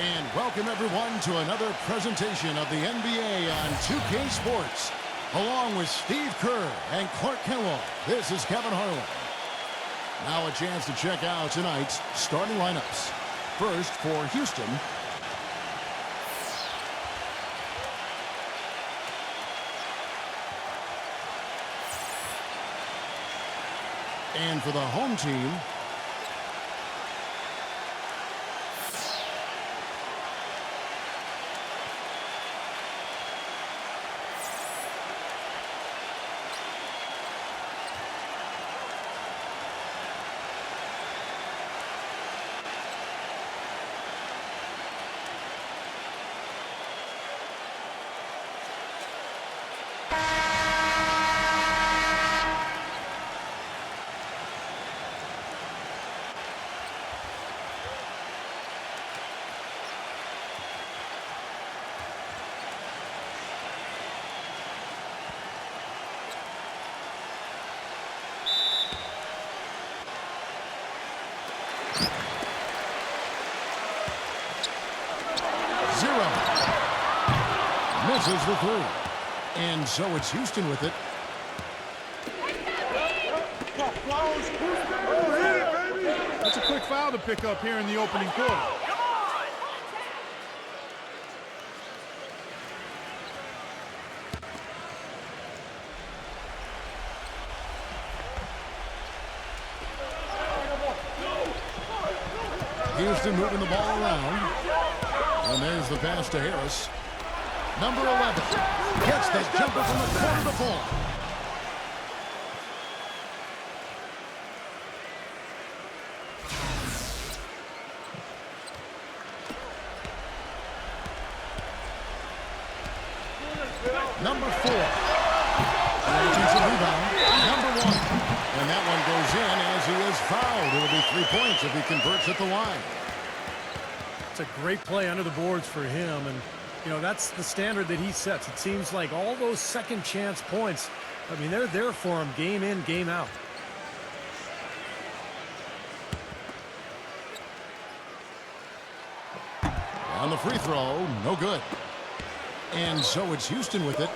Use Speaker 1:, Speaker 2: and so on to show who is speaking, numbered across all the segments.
Speaker 1: And welcome everyone to another presentation of the NBA on 2K Sports. Along with Steve Kerr and Clark Kellogg, this is Kevin Harlan. Now a chance to check out tonight's starting lineups. First for Houston. And for the home team, misses the three. And so it's Houston with it.
Speaker 2: That's a quick foul to pick up here in the opening quarter.
Speaker 1: Houston moving the ball around. And there's the pass to Harris. Number 11 gets the jumper from the corner to fall. Number 4. Defensive rebound. Number 1. And that one goes in as he is fouled. It'll be 3 points if he converts at the line.
Speaker 3: It's a great play under the boards for him, and you know, that's the standard that he sets. It seems like all those second chance points, I mean, they're there for him game in, game out.
Speaker 1: On the free throw, no good. And so it's Houston with it.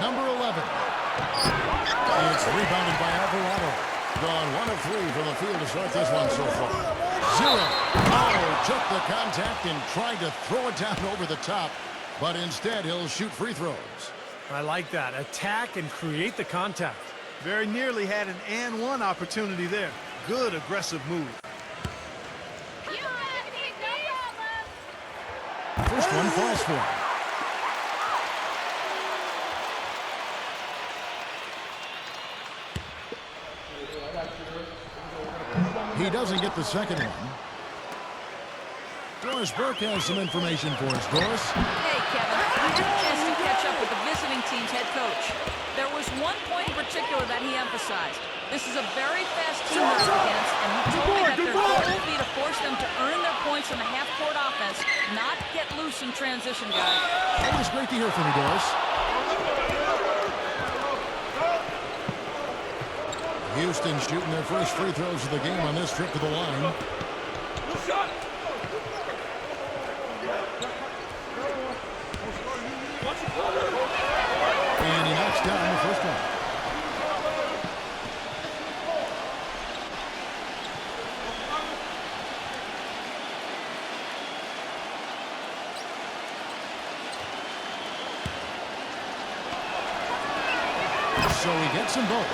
Speaker 1: Number 11. It's rebounded by Alvarado. Gone 1 of 3 from the field to start this one so far. 0. Oh, took the contact and tried to throw it down over the top. But instead, he'll shoot free throws.
Speaker 3: I like that. Attack and create the contact.
Speaker 2: Very nearly had an and one opportunity there. Good aggressive move.
Speaker 1: First one falls for him. He doesn't get the second one. Doris Burke has some information for us. Doris?
Speaker 4: Hey, Kevin. We had a chance to catch up with the visiting team's head coach. There was one point in particular that he emphasized. This is a very fast team they're up against, and he told me that their goal will be to force them to earn their points in the half-court offense, not get loose in transition, guys.
Speaker 1: Always great to hear from you, Doris. Houston shooting their first free throws of the game on this trip to the line. And he knocks down the first one. So he gets them both.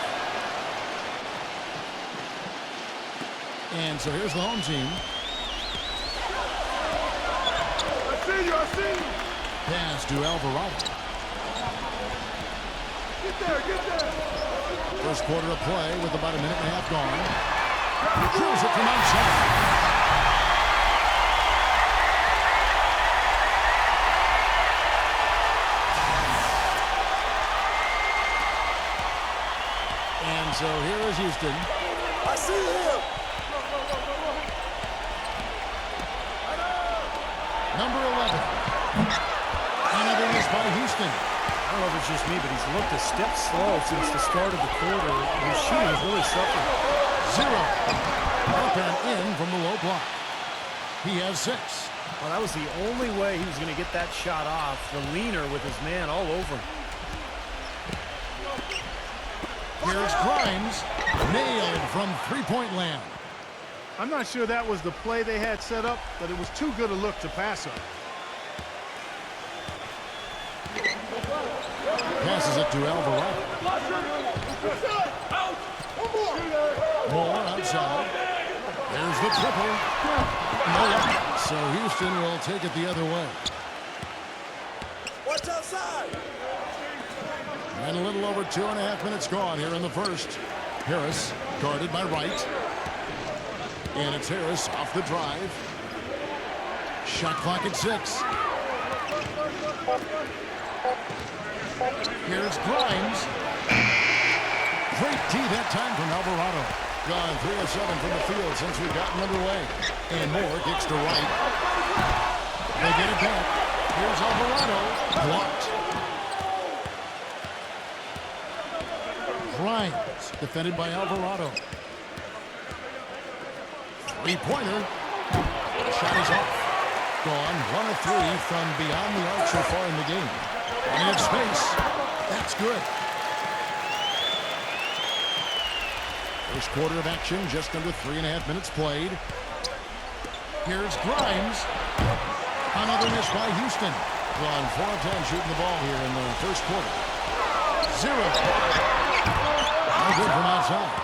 Speaker 1: And so here's the home team.
Speaker 2: I see you.
Speaker 1: Pass to Alvarado.
Speaker 2: Get there.
Speaker 1: First quarter of play with about a minute and a half gone. He drills it from outside. And so here is Houston.
Speaker 2: I see him.
Speaker 1: Number 11. Another miss by Houston.
Speaker 3: I don't know if it's just me, but he's looked a step slow since the start of the quarter. His shooting has really suffered.
Speaker 1: 0. Up and in from the low block. He has 6.
Speaker 3: Well, that was the only way he was going to get that shot off. The leaner with his man all over him.
Speaker 1: Here's Grimes. Nailed from three-point land.
Speaker 2: I'm not sure that was the play they had set up, but it was too good a look to pass up.
Speaker 1: Passes it to Alvarado. Moore outside. There's the triple. No, so Houston will take it the other way.
Speaker 5: Watch outside.
Speaker 1: And a little over 2.5 minutes gone here in the first. Harris guarded by Wright. And it's Harris off the drive. Shot clock at 6. Here's Grimes. Great D that time from Alvarado. Gone 3 of 7 from the field since we've gotten underway. And Moore kicks to right. They get it back. Here's Alvarado. Blocked. Grimes defended by Alvarado. Three-pointer. Shot is off. Gone 1 of 3 from beyond the arc so far in the game. And in space. That's good. First quarter of action, just under 3.5 minutes played. Here's Grimes. Another miss by Houston. Gone 4 of 10 shooting the ball here in the first quarter. 0. No good from outside.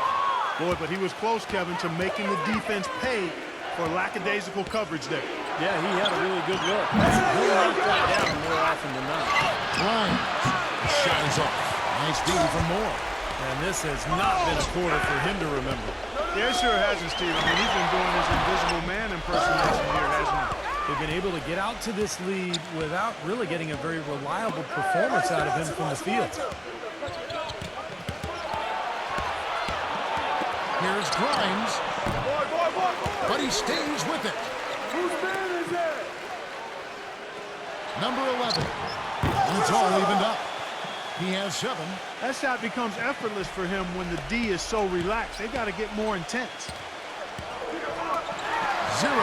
Speaker 2: Boy, but he was close, Kevin, to making the defense pay for lackadaisical coverage there.
Speaker 3: Yeah, he had a really good look. He'll knock that down more often than not.
Speaker 1: Grimes. The shot is off. Nice D from Moore.
Speaker 3: And this has not been a quarter for him to remember.
Speaker 2: Yeah, sure hasn't, Steve. I mean, he's been doing his invisible man impersonation here, hasn't he?
Speaker 3: They've been able to get out to this lead without really getting a very reliable performance out of him from the field.
Speaker 1: Here's Grimes. But he stays with it.
Speaker 5: Whose man is that?
Speaker 1: Number 11. And it's all evened up. He has 7.
Speaker 2: That shot becomes effortless for him when the D is so relaxed. They've got to get more intense.
Speaker 1: 0.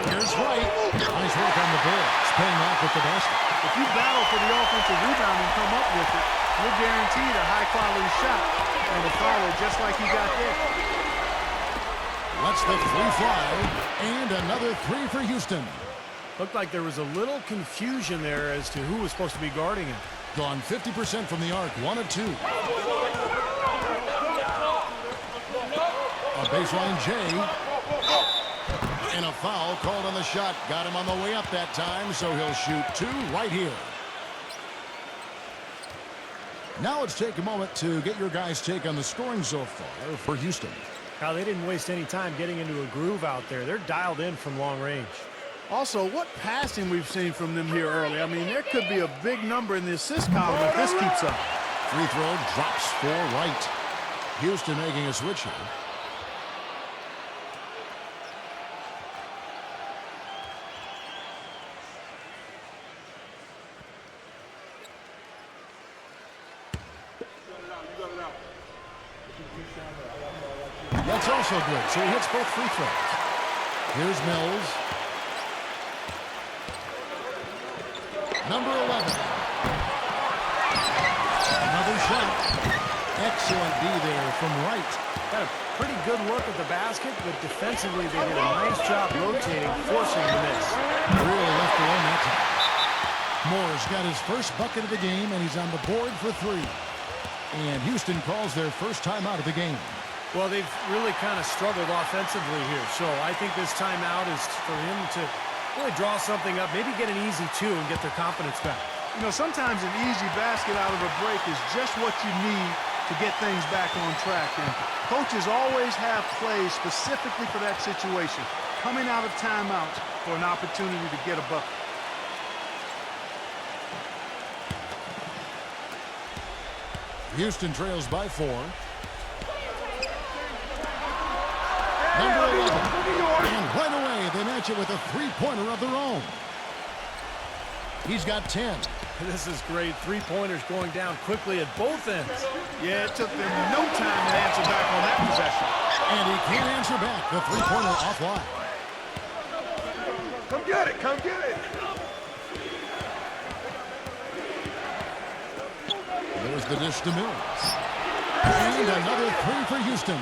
Speaker 1: Here's Wright. Nice work on the board. It's paying off with the basket.
Speaker 2: If you battle for the offensive rebound and come up with it, you're guaranteed a high-quality shot and a follow just like he got there.
Speaker 1: Lets the 3 fly. And another 3 for Houston.
Speaker 3: Looked like there was a little confusion there as to who was supposed to be guarding him.
Speaker 1: Gone 50% from the arc. 1 of 2. A baseline J. And a foul called on the shot. Got him on the way up that time, so he'll shoot 2 right here. Now let's take a moment to get your guys' take on the scoring so far for Houston.
Speaker 3: Now, they didn't waste any time getting into a groove out there. They're dialed in from long range.
Speaker 2: Also, what passing we've seen from them here early. I mean, there could be a big number in the assist column if this keeps up.
Speaker 1: Free throw drops for Wright. Houston making a switch here. That's also good. So he hits both free throws. Here's Mills. Number 11. Another shot. Excellent D there from Wright.
Speaker 3: Got a pretty good look at the basket, but defensively they did a nice job rotating, forcing the miss.
Speaker 1: Really left alone that time. Moore's got his first bucket of the game, and he's on the board for 3. And Houston calls their first timeout of the game.
Speaker 3: Well, they've really kind of struggled offensively here, so I think this timeout is for him to really draw something up, maybe get an easy 2 and get their confidence back.
Speaker 2: You know, sometimes an easy basket out of a break is just what you need to get things back on track. And coaches always have plays specifically for that situation, coming out of timeouts for an opportunity to get a bucket.
Speaker 1: Houston trails by 4. Number 11. And right away, they match it with a 3-pointer of their own. He's got 10.
Speaker 3: This is great. 3-pointers going down quickly at both ends.
Speaker 2: Yeah, it took them no time to answer back on that possession.
Speaker 1: And he can't answer back. The 3-pointer offline.
Speaker 5: Come get it, come get it.
Speaker 1: There's the dish to Mills. And another three for Houston.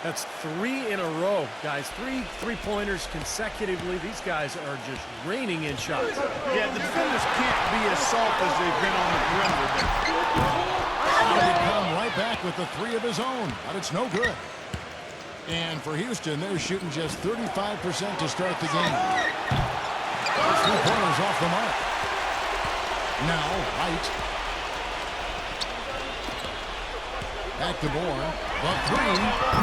Speaker 3: That's 3 in a row, guys. 3 three-pointers consecutively. These guys are just raining in shots.
Speaker 2: Yeah, the defenders can't be as soft as they've been on the perimeter.
Speaker 1: He did come right back with the 3 of his own, but it's no good. And for Houston, they're shooting just 35% to start the game. Those 3 pointers off the mark. Now, White. Back to Moore. The 3.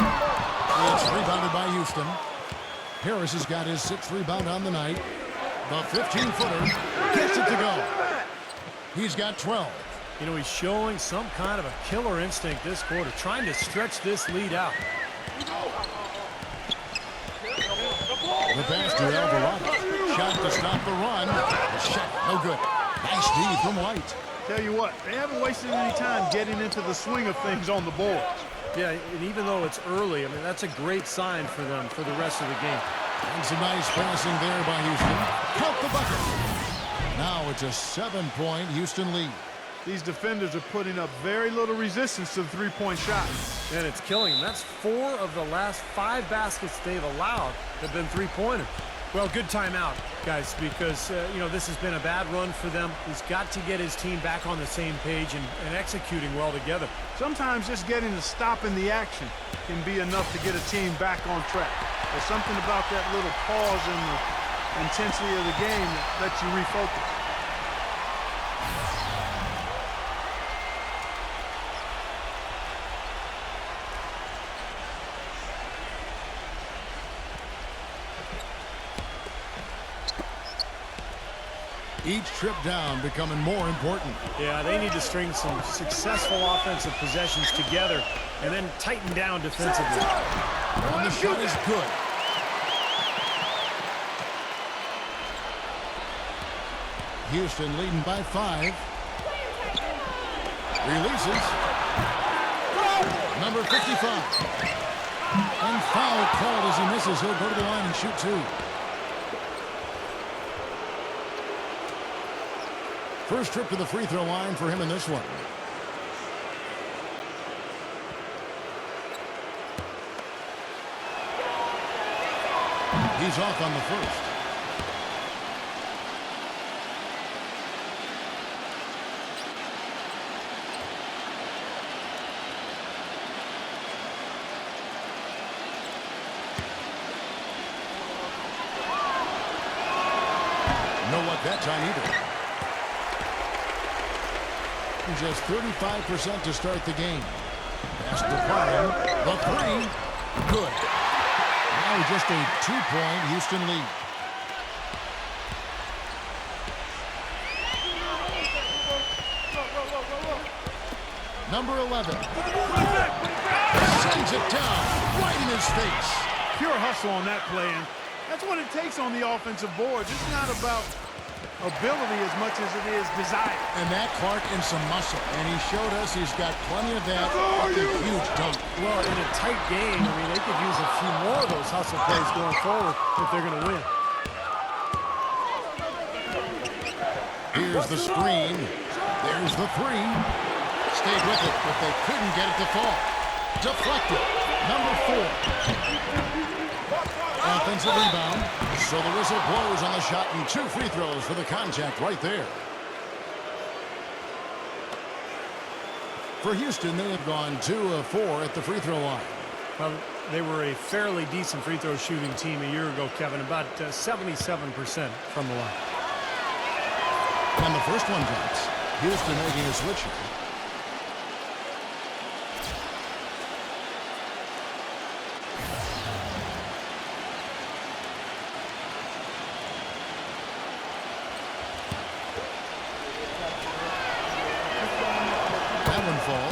Speaker 1: It's rebounded by Houston. Harris has got his 6th rebound on the night. The 15-footer gets it to go. He's got 12.
Speaker 3: You know, he's showing some kind of a killer instinct this quarter, trying to stretch this lead out.
Speaker 1: The pass to Alvarado. Shot to stop the run. The shot, no good. Nice D from White.
Speaker 2: Tell you what, they haven't wasted any time getting into the swing of things on the boards.
Speaker 3: Yeah, and even though it's early, I mean, that's a great sign for them for the rest of the game.
Speaker 1: And some nice passing there by Houston. Count the bucket. Now it's a 7-point Houston lead.
Speaker 2: These defenders are putting up very little resistance to the three-point shot.
Speaker 3: And it's killing them. That's 4 of the last 5 baskets they've allowed have been three-pointers. Well, good timeout, guys, because, you know, this has been a bad run for them. He's got to get his team back on the same page and executing well together.
Speaker 2: Sometimes just getting a stop in the action can be enough to get a team back on track. There's something about that little pause in the intensity of the game that lets you refocus.
Speaker 1: Each trip down becoming more important.
Speaker 3: Yeah, they need to string some successful offensive possessions together and then tighten down defensively.
Speaker 1: And the shot is good. Houston leading by 5. Releases. Number 55. And foul called as he misses. He'll go to the line and shoot 2. First trip to the free throw line for him in this one. He's off on the first. No luck that time either. Just 35% to start the game. Pass to Prime. The 3. Good. Now just a 2-point Houston lead. Number 11. Sends it down right in his face.
Speaker 2: Pure hustle on that play, and that's what it takes on the offensive boards. It's not about ability as much as it is desire.
Speaker 1: And that Clark and some muscle. And he showed us he's got plenty of that. That's a huge dunk.
Speaker 3: Well, in a tight game, I mean, they could use a few more of those hustle plays going forward if they're going to win.
Speaker 1: Here's the screen. There's the 3. Stayed with it, but they couldn't get it to fall. Deflected. Number 4. Offensive rebound. So the whistle blows on the shot and 2 free throws for the contact right there. For Houston, they have gone 2 of 4 at the free throw line.
Speaker 3: Well, they were a fairly decent free throw shooting team a year ago, Kevin, about 77% from the line.
Speaker 1: And the first one drops. Houston making a switch here.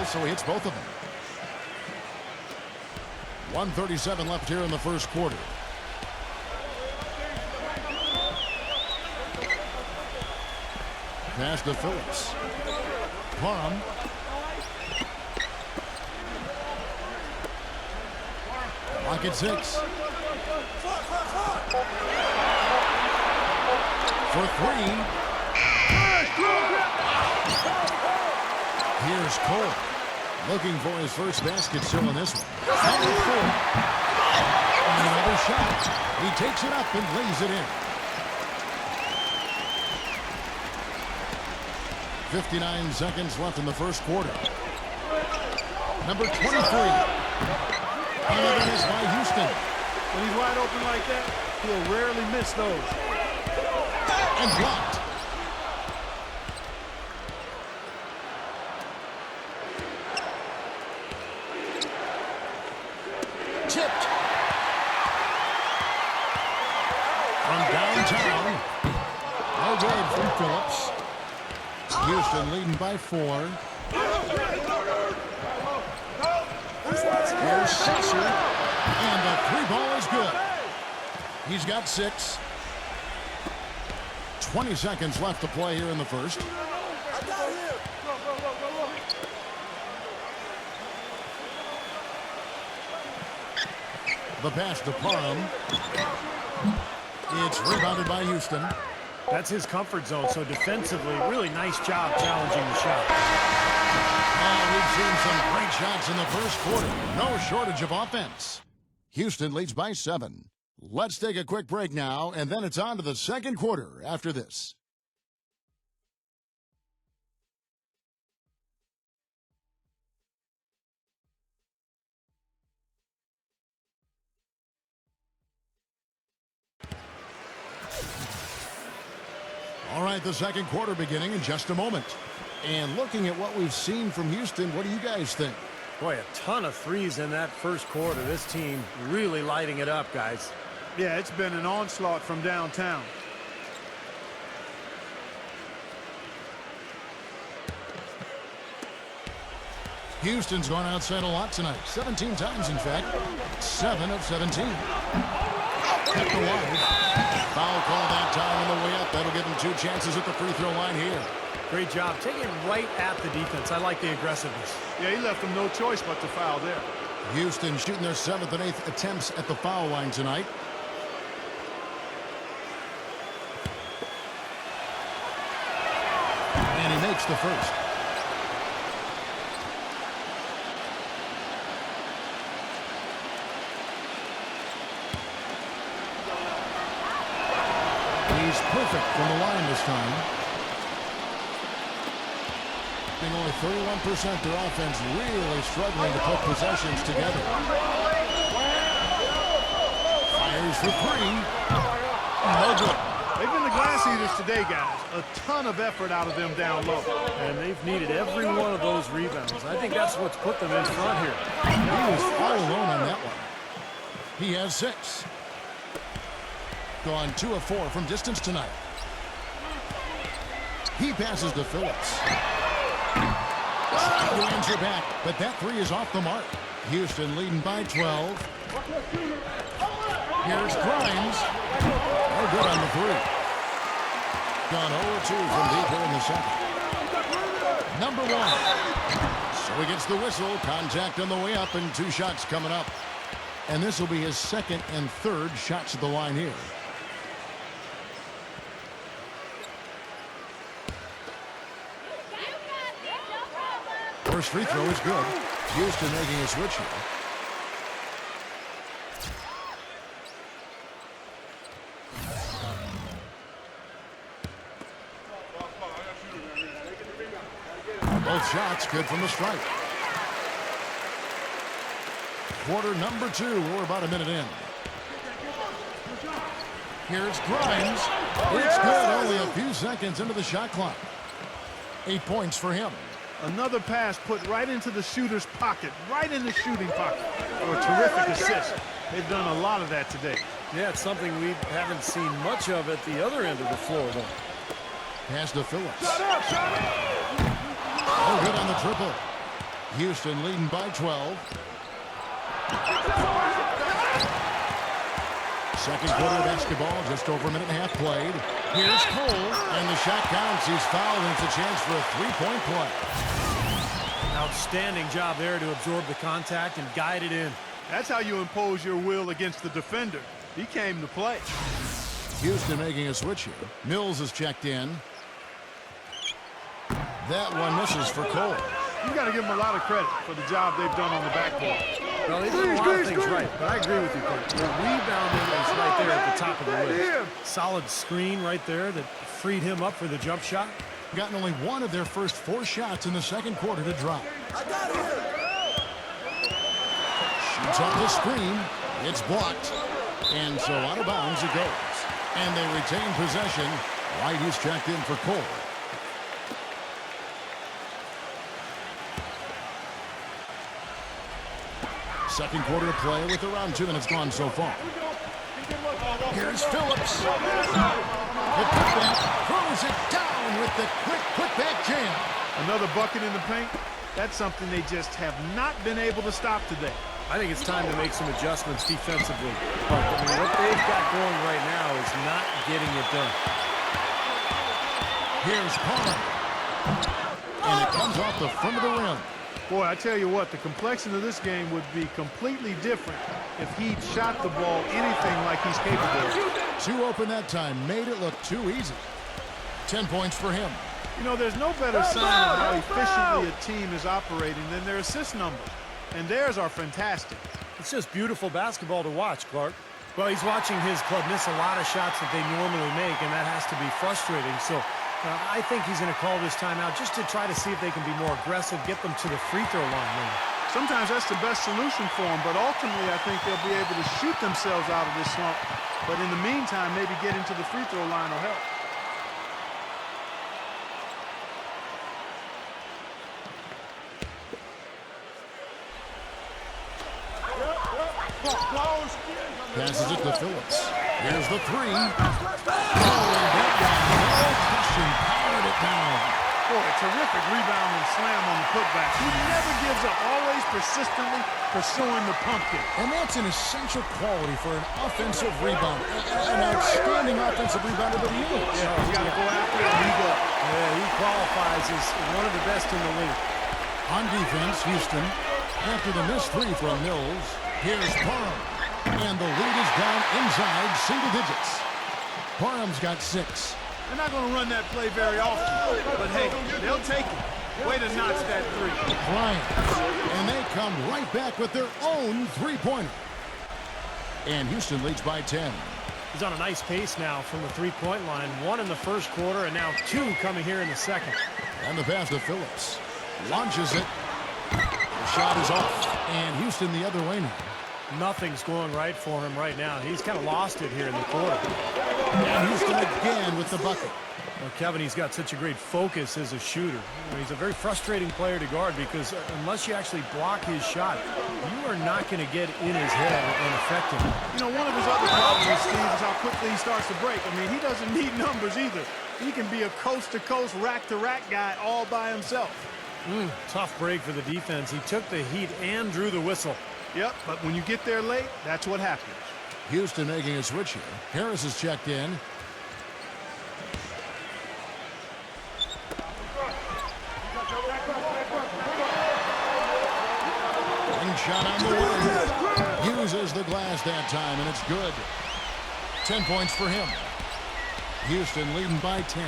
Speaker 1: So he hits both of them. 1:37 left here in the first quarter. Pass to Phillips. Parham. Clock at 6. for three. Here's Cole. Looking for his first basket still in this one. Number 4. Another shot. He takes it up and lays it in. 59 seconds left in the first quarter. Number 23. Another miss by Houston.
Speaker 2: When he's wide open like that, he'll rarely miss those.
Speaker 1: And blocked. Tipped. From downtown. No good from Phillips. Houston leading by 4. Here's Sasser. And the 3-ball is good. He's got 6. 20 seconds left to play here in the first. The pass to Parham. It's rebounded by Houston.
Speaker 3: That's his comfort zone, so defensively, really nice job challenging the shot.
Speaker 1: We've seen some great shots in the first quarter. No shortage of offense. Houston leads by 7. Let's take a quick break now, and then it's on to the second quarter after this. All right, the second quarter beginning in just a moment. And looking at what we've seen from Houston, what do you guys think?
Speaker 3: Boy, a ton of threes in that first quarter. This team really lighting it up, guys.
Speaker 2: Yeah, it's been an onslaught from downtown.
Speaker 1: Houston's gone outside a lot tonight. 17 times, in fact. 7 of 17. Kept alive. Foul call that time on the way up. That'll give him 2 chances at the free throw line here.
Speaker 3: Great job. Taking it right at the defense. I like the aggressiveness.
Speaker 2: Yeah, he left them no choice but to foul there.
Speaker 1: Houston shooting their 7th and 8th attempts at the foul line tonight. And he makes the first. He's perfect from the line this time. Being only 31%, their offense really struggling to put possessions together. Fires for 3. No good.
Speaker 2: They've been the glass eaters today, guys. A ton of effort out of them down low.
Speaker 3: And they've needed every one of those rebounds. I think that's what's put them in front here.
Speaker 1: He was all alone on that one. He has 6. Gone 2 of 4 from distance tonight. He passes to Phillips. Trying to answer back, but that 3 is off the mark. Houston leading by 12. Here's Grimes. No good on the 3. Gone 0-2 from deep here in the second. Number 1. So he gets the whistle. Contact on the way up and 2 shots coming up. And this will be his 2nd and 3rd shots at the line here. First free throw is good. Houston making a switch here. Both shots good from the strike. Quarter number 2. We're about a minute in. Here's Grimes. It's good. Only a few seconds into the shot clock. 8 points for him.
Speaker 2: Another pass put right into the shooter's pocket, right in the shooting pocket, for a terrific assist. They've done a lot of that today.
Speaker 3: Yeah, it's something we haven't seen much of at the other end of the floor, though.
Speaker 1: Pass to Phillips. Oh, good on the triple. Houston leading by 12. Second quarter basketball, just over a minute and a half played. Here's Cole, and the shot counts. He's fouled, and it's a chance for a 3-point play.
Speaker 3: Outstanding job there to absorb the contact and guide it in.
Speaker 2: That's how you impose your will against the defender. He came to play.
Speaker 1: Houston making a switch here. Mills is checked in. That one misses for Cole.
Speaker 2: You got to give them a lot of credit for the job they've done on the backboard.
Speaker 3: Well, they did a lot of things right, but I agree with you, Coach. The rebounding is right there at the top of the list. Solid screen right there that freed him up for the jump shot.
Speaker 1: Gotten only one of their first 4 shots in the second quarter to drop. Shoots off the screen. It's blocked. And so out of bounds it goes. And they retain possession. White is checked in for Cole. Second quarter of play with around 2 minutes gone so far. Here's Phillips. The putback throws it down with the quick putback jam.
Speaker 2: Another bucket in the paint. That's something they just have not been able to stop today.
Speaker 3: I think it's time to make some adjustments defensively. But I mean, what they've got going right now is not getting it done.
Speaker 1: Here's Palmer. And it comes off the front of the rim.
Speaker 2: Boy, I tell you what, the complexion of this game would be completely different if he'd shot the ball anything like he's capable of.
Speaker 1: Too open that time. Made it look too easy. 10 points for him.
Speaker 2: You know, there's no better sign of how efficiently a team is operating than their assist numbers. And theirs are fantastic.
Speaker 3: It's just beautiful basketball to watch, Clark. Well, he's watching his club miss a lot of shots that they normally make, and that has to be frustrating. So I think he's going to call this timeout just to try to see if they can be more aggressive, get them to the free throw line maybe.
Speaker 2: Sometimes that's the best solution for them, but ultimately I think they'll be able to shoot themselves out of this slump. But in the meantime, maybe getting to the free throw line will help.
Speaker 1: Passes it to Phillips. Here's the 3. That one, no question, powered it down.
Speaker 2: Boy, terrific rebound and slam on the putback. He never gives up, always persistently pursuing the pumpkin.
Speaker 1: And that's an essential quality for an offensive rebound. An outstanding offensive rebounder that he is.
Speaker 2: Yeah, you got to go after it and he does.
Speaker 3: Yeah, he qualifies as one of the best in the league.
Speaker 1: On defense, Houston, after the missed 3 from Mills, here's Parham. And the lead is down inside single digits. Parham's got 6.
Speaker 2: They're not going to run that play very often, but hey, they'll take it. Way to notch that 3.
Speaker 1: Bryant. And they come right back with their own 3-pointer. And Houston leads by 10.
Speaker 3: He's on a nice pace now from the 3-point line. 1 in the first quarter and now 2 coming here in the second.
Speaker 1: And the pass to Phillips. Launches it. The shot is off. And Houston the other way now.
Speaker 3: Nothing's going right for him right now. He's kind of lost it here in the quarter.
Speaker 1: And Houston again with the bucket.
Speaker 3: Well, Kevin, he's got such a great focus as a shooter. He's a very frustrating player to guard because unless you actually block his shot, you are not going to get in his head and affect him.
Speaker 2: You know, one of his other problems, Steve, is how quickly he starts to break. I mean, he doesn't need numbers either. He can be a coast-to-coast, rack-to-rack guy all by himself.
Speaker 3: Tough break for the defense. He took the heat and drew the whistle.
Speaker 2: Yep, but when you get there late, that's what happens.
Speaker 1: Houston making a switch here. Harris is checked in. Ring shot on the way. Uses the glass that time, and it's good. 10 points for him. Houston leading by 10.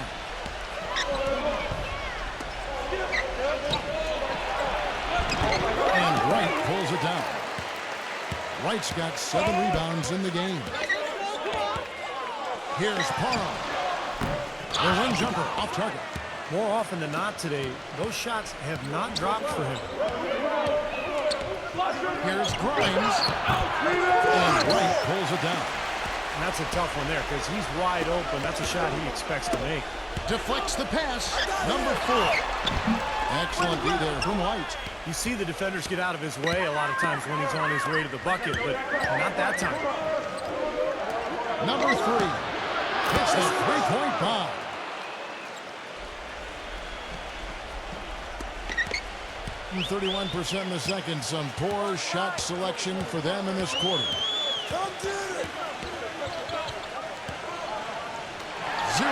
Speaker 1: And Wright pulls it down. Wright's got 7 rebounds in the game. Here's Parham. The rim jumper off target.
Speaker 3: More often than not today, those shots have not dropped for him.
Speaker 1: Here's Grimes. And Wright pulls it down.
Speaker 3: And that's a tough one there because he's wide open. That's a shot he expects to make.
Speaker 1: Deflects the pass. Number 4. Excellent D there from White.
Speaker 3: You see the defenders get out of his way a lot of times when he's on his way to the bucket, but not that time.
Speaker 1: Number 3. Hits the 3-point bomb. And 31% in the second. Some poor shot selection for them in this quarter. 0.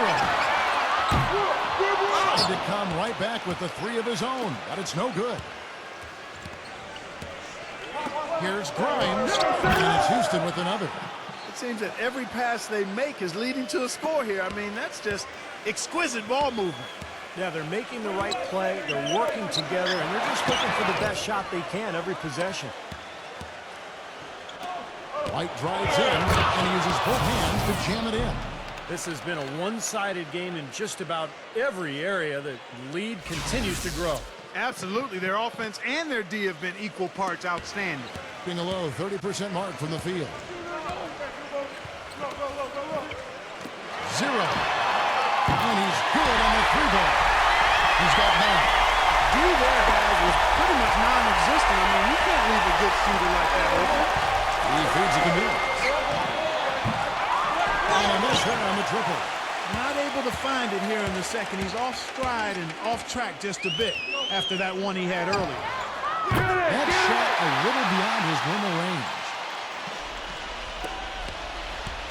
Speaker 1: Tried to come right back with the 3 of his own, but it's no good. Here's Grimes, and it's Houston with another.
Speaker 2: It seems that every pass they make is leading to a score here. I mean, that's just exquisite ball movement.
Speaker 3: Yeah, they're making the right play, they're working together, and they're just looking for the best shot they can every possession.
Speaker 1: White drives in and uses both hands to jam it in.
Speaker 3: This has been a one-sided game in just about every area. The lead continues to grow.
Speaker 2: Absolutely. Their offense and their D have been equal parts outstanding.
Speaker 1: Being a low 30% mark from the field. 0. And he's good on the 3-ball. He's got 9.
Speaker 2: D there, guys, was pretty much non-existent. I mean, you can't leave a good shooter like that open.
Speaker 1: He feeds it to Mills. And a miss there on the triple.
Speaker 2: Not able to find it here in the second. He's off stride and off track just a bit after that one he had earlier.
Speaker 1: That shot a little beyond his normal range.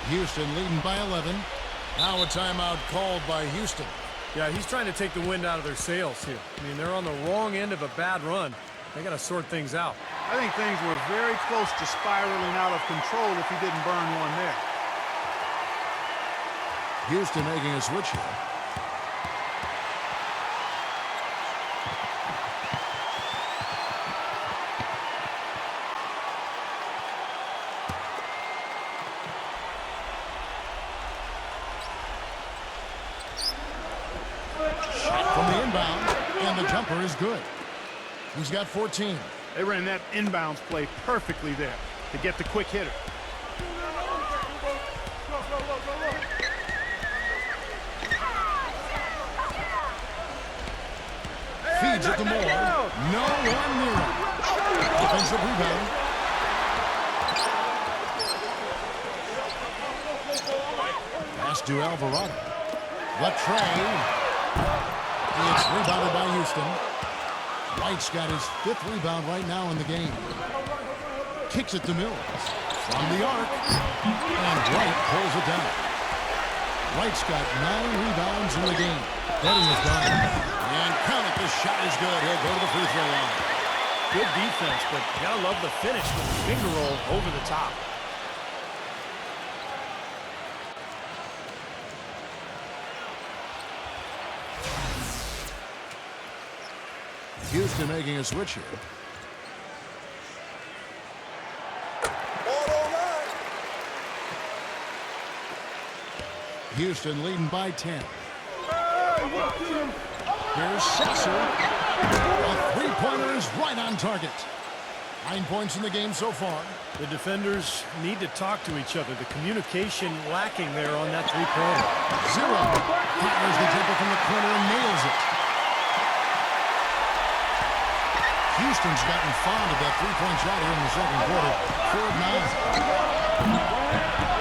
Speaker 1: Houston leading by 11. Now a timeout called by Houston.
Speaker 3: Yeah, he's trying to take the wind out of their sails here. I mean, they're on the wrong end of a bad run. They got to sort things out.
Speaker 2: I think things were very close to spiraling out of control if he didn't burn one there.
Speaker 1: Houston making a switch here. Shot from the inbound, and the jumper is good. He's got 14.
Speaker 2: They ran that inbounds play perfectly there to get the quick hitter.
Speaker 1: Feeds it to Moore. No one near him. Offensive rebound. Pass to Alvarado. Latrey. It's rebounded by Houston. White's got his 5th rebound right now in the game. Kicks it to Mills. From the arc. And White pulls it down. White's got 9 rebounds in the game. Betting is done. And count it. This shot is good. He'll go to the free throw line.
Speaker 3: Good defense, but you gotta love the finish with the finger roll over the top.
Speaker 1: Houston making a switch here. Houston leading by 10. Here's Sexer. A three-pointer is right on target. 9 points in the game so far.
Speaker 3: The defenders need to talk to each other. The communication lacking there on that three-pointer.
Speaker 1: 0. Fires the jumper from the corner and nails it. Houston's gotten fond of that three-point shot here in the second quarter. 4 of 9.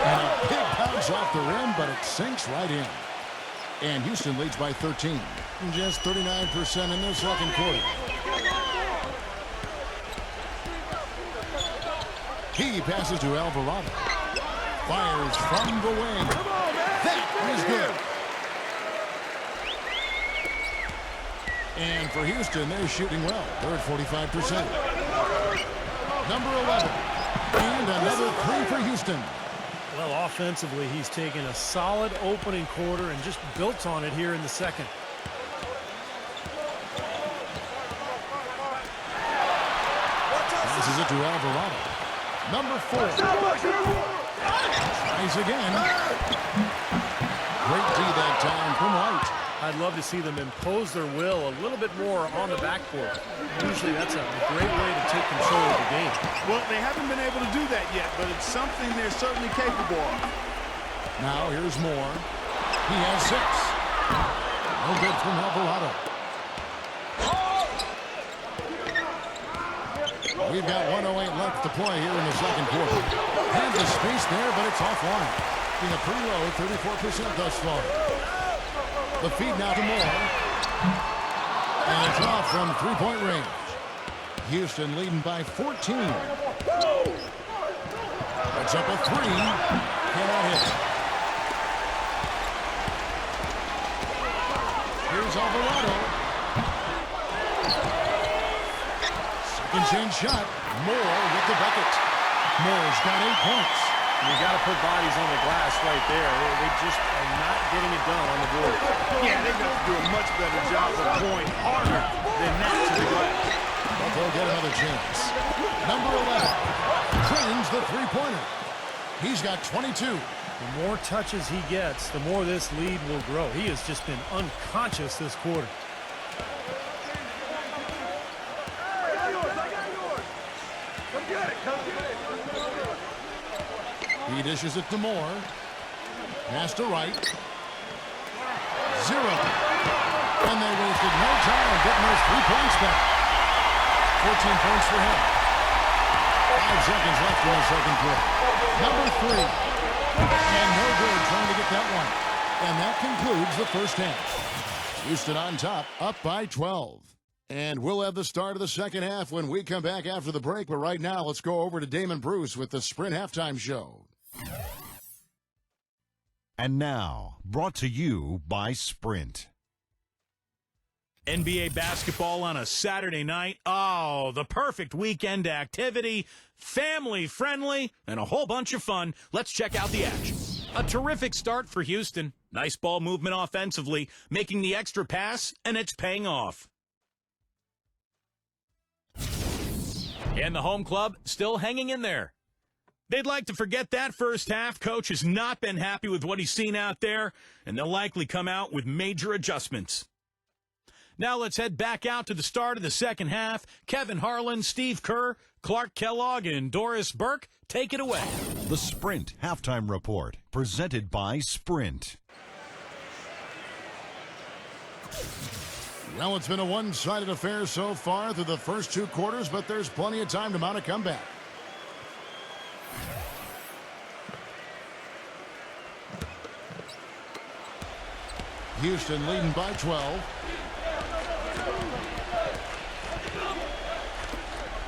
Speaker 1: And a big bounce off the rim, but it sinks right in. And Houston leads by 13. Just 39% in the second quarter. He passes to Alvarado. Fires from the wing. That is good. And for Houston, they're shooting well. They're at 45%. Number 11. And another 3 for Houston.
Speaker 3: Well, offensively, he's taken a solid opening quarter and just built on it here in the second.
Speaker 1: Passes it to Alvarado. Number 4. Tries again. Great D that time from White.
Speaker 3: I'd love to see them impose their will a little bit more on the backboard. Usually that's a great way to take control of the game.
Speaker 2: Well, they haven't been able to do that yet, but it's something they're certainly capable of.
Speaker 1: Now here's Moore. He has 6. No good from Alvarado. We've got 1:08 left to play here in the second quarter. Had the space there, but it's offline. Being a pretty low 34% thus far. The feed now to Moore. And it's off from three-point range. Houston leading by 14. That's up a 3. Cannot hit. Here's Alvarado. Second chance shot. Moore with the bucket. Moore's got 8 points.
Speaker 3: You got to put bodies on the glass right there. They just are not getting it done on the board.
Speaker 2: Yeah, they've got to do a much better job of going harder than that to the glass.
Speaker 1: But they'll get another chance. Number 11 drains the three-pointer. He's got 22.
Speaker 3: The more touches he gets, the more this lead will grow. He has just been unconscious this quarter.
Speaker 1: He dishes it to Moore. Pass to Wright. 0. And they wasted no time getting those 3 points back. 14 points for him. 5 seconds left in the second quarter. Number 3. And no good trying to get that one. And that concludes the first half. Houston on top, up by 12. And we'll have the start of the second half when we come back after the break. But right now, let's go over to Damon Bruce with the Sprint Halftime Show.
Speaker 6: And now, brought to you by Sprint.
Speaker 7: NBA basketball on a Saturday night. Oh, the perfect weekend activity. Family friendly and a whole bunch of fun. Let's check out the action. A terrific start for Houston. Nice ball movement offensively, making the extra pass, and it's paying off. And the home club still hanging in there. They'd like to forget that first half. Coach has not been happy with what he's seen out there, and they'll likely come out with major adjustments. Now let's head back out to the start of the second half. Kevin Harlan, Steve Kerr, Clark Kellogg, and Doris Burke take it away.
Speaker 6: The Sprint Halftime Report, presented by Sprint.
Speaker 1: Well, it's been a one-sided affair so far through the first 2 quarters, but there's plenty of time to mount a comeback. Houston leading by 12.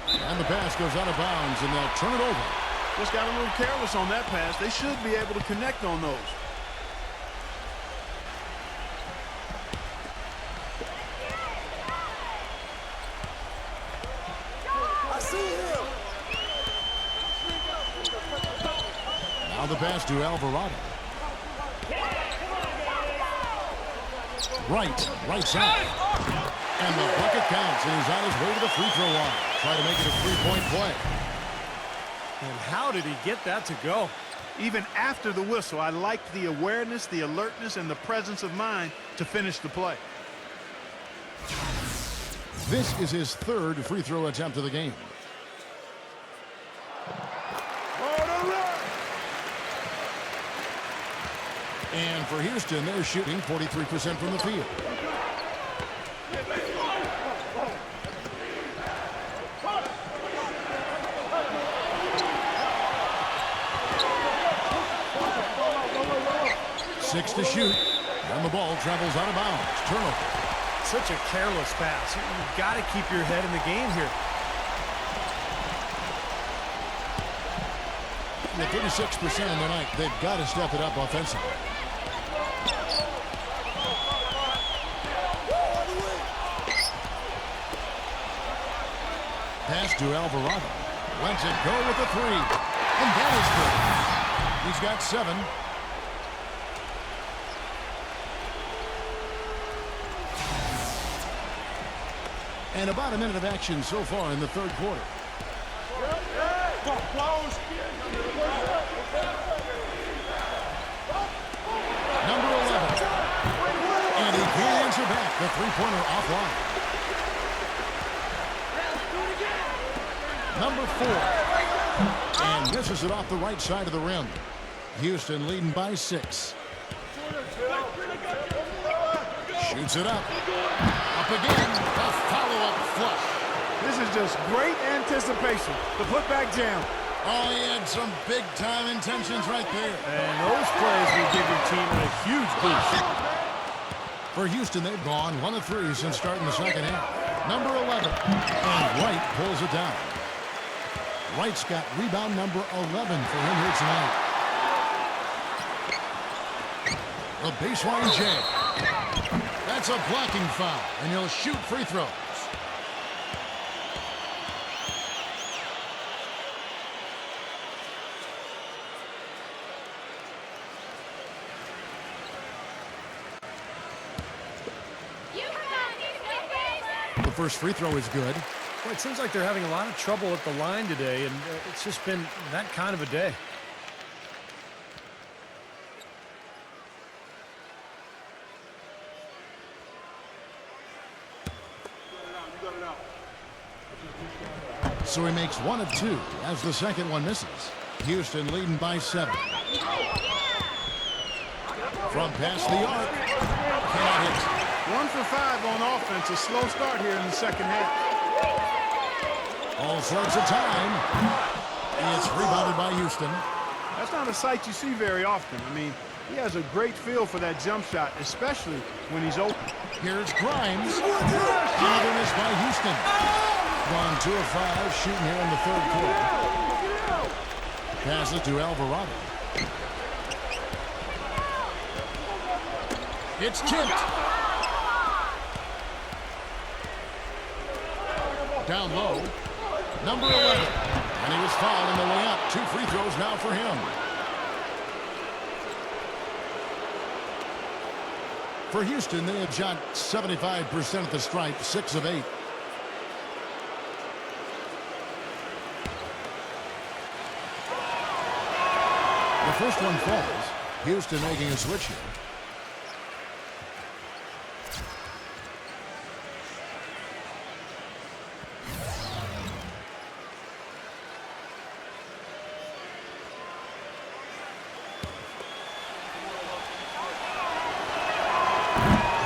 Speaker 1: And the pass goes out of bounds, and they'll turn it over.
Speaker 2: Just got a little careless on that pass. They should be able to connect on those.
Speaker 5: I see him.
Speaker 1: Now the pass to Alvarado. Right side. And the bucket counts, and he's on his way to the free throw line. Try to make it a 3-point play.
Speaker 3: And how did he get that to go?
Speaker 2: Even after the whistle, I liked the awareness, the alertness, and the presence of mind to finish the play.
Speaker 1: This is his 3rd free throw attempt of the game. And for Houston, they're shooting 43% from the field. Six to shoot, and the ball travels out of bounds. Turnover.
Speaker 3: Such a careless pass. You've got to keep your head in the game here.
Speaker 1: At 36% on the night, they've got to step it up offensively. Pass to Alvarado. Lets it go with the 3. And that is good. He's got 7. And about a minute of action so far in the 3rd quarter. Number 11. And he can't answer back. The three-pointer offline. Number 4. And misses it off the right side of the rim. Houston leading by 6. Shoots it up. Up again. A follow-up flush.
Speaker 2: This is just great anticipation. The putback jam.
Speaker 1: Oh, he had some big-time intentions right there.
Speaker 3: And those plays will give your team a huge boost.
Speaker 1: For Houston, they've gone 1 of 3 since starting the second half. Number 11. And Wright pulls it down. Wright's got rebound number 11 for him here tonight. The baseline jam. That's a blocking foul, and he'll shoot free throws. first free throw is good.
Speaker 3: Well, it seems like they're having a lot of trouble at the line today, and it's just been that kind of a day.
Speaker 1: So he makes 1 of 2 as the second one misses. Houston leading by 7. From past the arc. Cannot hit.
Speaker 2: 1 for 5 on offense. A slow start here in the second half.
Speaker 1: All sorts of time. It's rebounded by Houston.
Speaker 2: That's not a sight you see very often. I mean, he has a great feel for that jump shot, especially when he's open.
Speaker 1: Here's Grimes. Another miss by Houston. Gone 2 of 5 shooting here in the third quarter. Passes to Alvarado. It's tipped. Down low. Number 11. And he was fouled on the way up. 2 free throws now for him. For Houston, they have shot 75% at the stripe, 6 of 8. The first one falls. Houston making a switch here.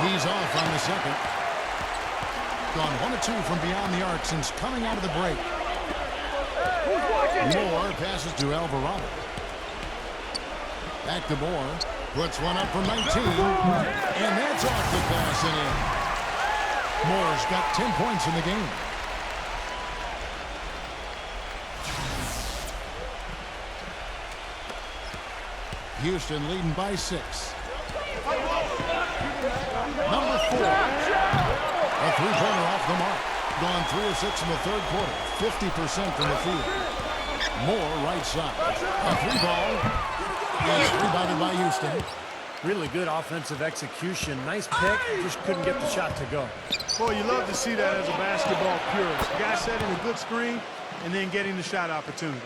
Speaker 1: He's off on the second. Gone 1 of 2 from beyond the arc since coming out of the break. Moore passes to Alvarado. Back to Moore. Puts one up from 19. And that's off the pass and in. Moore's got 10 points in the game. Houston leading by 6. Number 4. A three-pointer off the mark. Gone 3 of 6 in the third quarter. 50% from the field. Moore right side. A 3-ball is rebounded by Houston.
Speaker 3: Really good offensive execution. Nice pick. Just couldn't get the shot to go.
Speaker 2: Boy, you love to see that as a basketball purist. The guy setting a good screen and then getting the shot opportunity.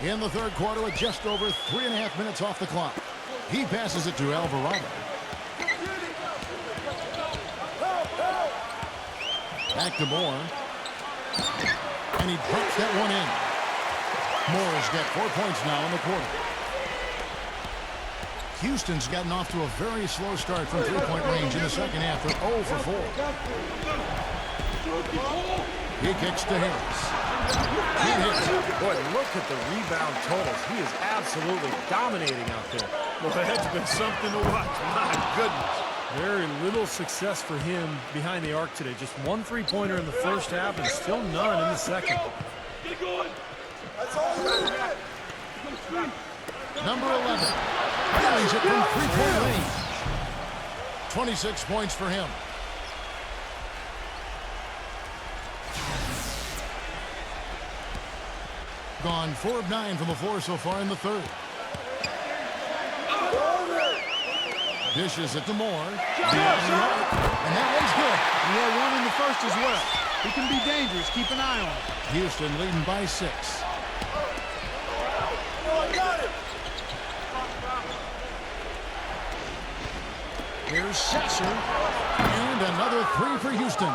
Speaker 1: In the third quarter with just over 3.5 minutes off the clock. He passes it to Alvarado. Back to Moore. And he drops that one in. Moore's got 4 points now in the quarter. Houston's gotten off to a very slow start from three-point range in the second half. They're 0 for 4. He kicks to Harris. He hits.
Speaker 3: Boy, look at the rebound totals. He is absolutely dominating out there.
Speaker 2: Boy, that's been something to watch. My goodness.
Speaker 3: Very little success for him behind the arc today. Just 1 3-pointer in the first half and still none in the second.
Speaker 1: Number 11. Carries it from three-point range. 26 points for him. Gone 4 of 9 from the floor so far in the third. Dishes it to Moore. And that one's good.
Speaker 2: He had 1 in the first as well. He can be dangerous. Keep an eye on him.
Speaker 1: Houston leading by 6. Here's Sasser. And another 3 for Houston.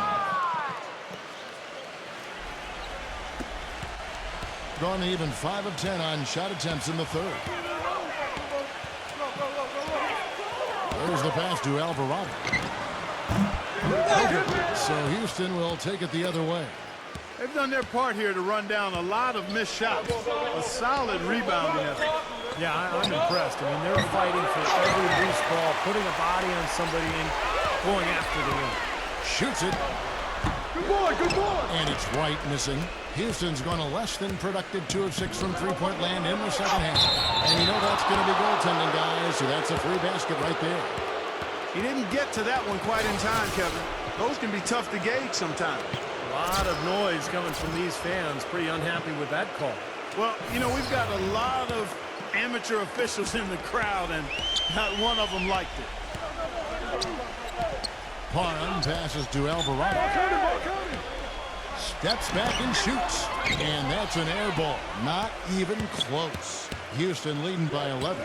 Speaker 1: Gone even 5 of 10 on shot attempts in the third. There's the pass to Alvarado. So Houston will take it the other way.
Speaker 2: They've done their part here to run down a lot of missed shots. A solid rebounding effort.
Speaker 3: Yeah, I'm impressed. I mean, they're fighting for every loose ball, putting a body on somebody and going after the win.
Speaker 1: Shoots it.
Speaker 2: Good boy, good boy.
Speaker 1: And it's right missing. Houston's gone a less than productive 2 of 6 from three-point land in the second half. And you know that's going to be goaltending, guys, so that's a free basket right there.
Speaker 2: He didn't get to that one quite in time, Kevin. Those can be tough to gauge sometimes.
Speaker 3: A lot of noise coming from these fans. Pretty unhappy with that call.
Speaker 2: Well, you know, we've got a lot of amateur officials in the crowd, and not one of them liked it.
Speaker 1: Parham passes to Alvarado. Steps back and shoots. And that's an air ball. Not even close. Houston leading by 11.